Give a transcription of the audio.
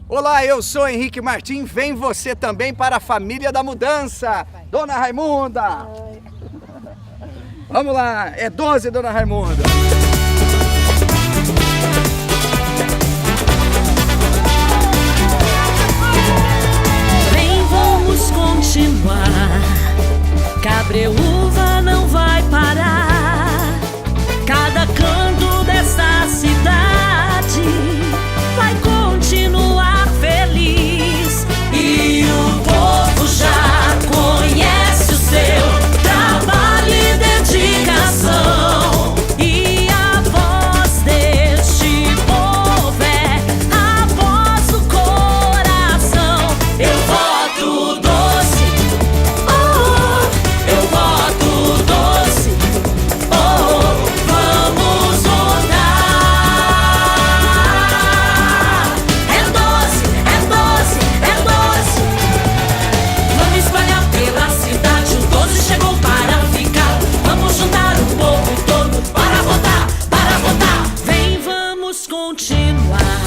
Olá, eu sou Henrique Martim, vem você também para a família da mudança. Dona Raimunda. Vamos lá, é 12, Dona Raimunda. Vem, vamos continuar. Cabreúva não vai parar. Cada canto dessa cidade vai continuar feliz. E o povo já conhece o seu trabalho e dedicação. E a voz deste povo é a voz do coração. Eu voto doce, oh, eu voto doce, oh, vamos votar. É doce, é doce, é doce. Vamos espalhar pela cidade, o doce chegou para ficar. Vamos juntar o povo todo para votar, para votar. Vem, vamos continuar.